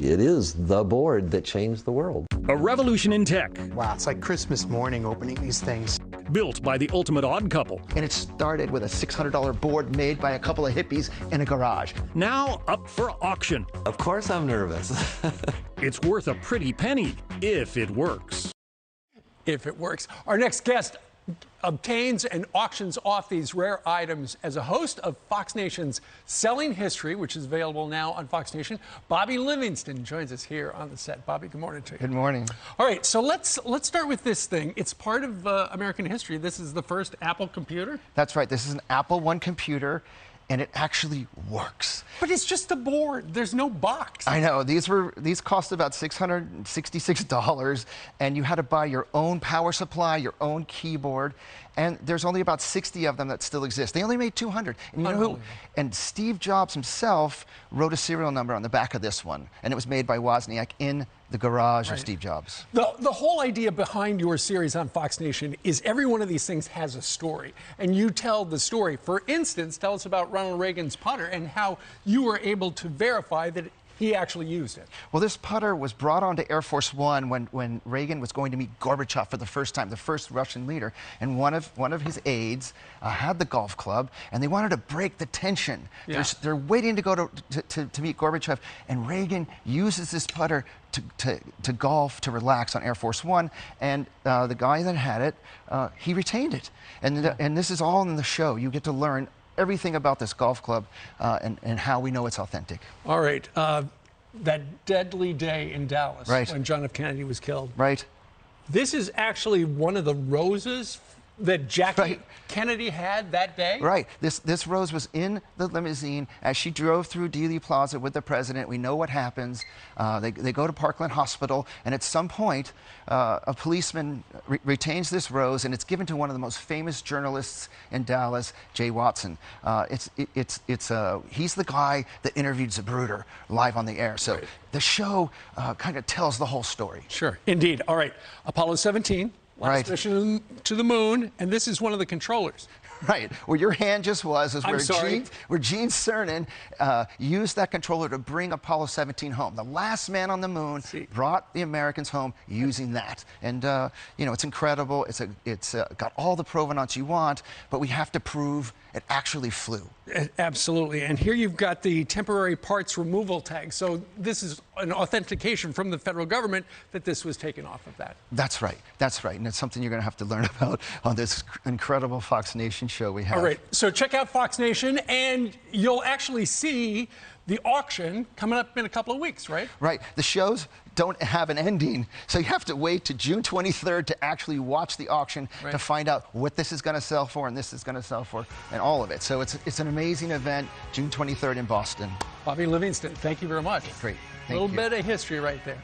It is the board that changed the world. A revolution in tech, Wow, it's like Christmas morning opening these things. built by the ultimate odd couple. And it started with a $600 board made by a couple of hippies in a garage. Now up for auction. Of course I'm nervous. It's worth a pretty penny if it works. If it works. Our next guest obtains and auctions off these rare items as a host of Fox Nation's Selling History, which is available now on Fox Nation. Bobby Livingston joins us here on the set. Bobby, good morning to you. Good morning. All right, so let's start with this thing. It's part of American history. This is the first Apple computer. That's right. This is an Apple I computer, and it actually works. But it's just a board. There's no box. I know. These cost about $666, and you had to buy your own power supply, your own keyboard, and there's only about 60 of them that still exist. They only made 200. And you know who? And Steve Jobs himself wrote a serial number on the back of this one, and it was made by Wozniak in the garage of Steve Jobs. The whole idea behind your series on Fox Nation is every one of these things has a story, and you tell the story. For instance, tell us about Ronald Reagan's putter and how you were able to verify that he actually used it. Well, this putter was brought onto Air Force One when Reagan was going to meet Gorbachev for the first time, the first Russian leader. And one of his aides had the golf club, and they wanted to break the tension. Yeah. They're waiting to go to meet Gorbachev, and Reagan uses this putter to golf, to relax on Air Force One. And the guy that had it, he retained it. And this is all in the show. You get to learn everything about this golf club and how we know it's authentic. All right. That deadly day in Dallas when John F. Kennedy was killed. Right. This is actually one of the roses that Jackie Kennedy had that day? Right. This rose was in the limousine as she drove through Dealey Plaza with the president. We know what happens. They go to Parkland Hospital, and at some point, a policeman retains this rose, and it's given to one of the most famous journalists in Dallas, Jay Watson. He's the guy that interviewed Zapruder live on the air. So the show kind of tells the whole story. Sure, indeed. All right, Apollo 17. Last mission to the moon, and this is one of the controllers. Right, where your hand just was is where Gene Cernan used that controller to bring Apollo 17 home. The last man on the moon brought the Americans home using that. And, you know, it's incredible. It's got all the provenance you want, but we have to prove it actually flew. Absolutely. And here you've got the temporary parts removal tag. So this is an authentication from the federal government that this was taken off of that. That's right. That's right. And it's something you're going to have to learn about on this incredible Fox Nation show we have. All right. So check out Fox Nation, and you'll actually see the auction coming up in a couple of weeks, right? Right. The shows don't have an ending, so you have to wait to June 23rd to actually watch the auction to find out what this is going to sell for and this is going to sell for and all of it. So it's an amazing event, June 23rd in Boston. Bobby Livingston, thank you very much. Great. A little bit of history right there.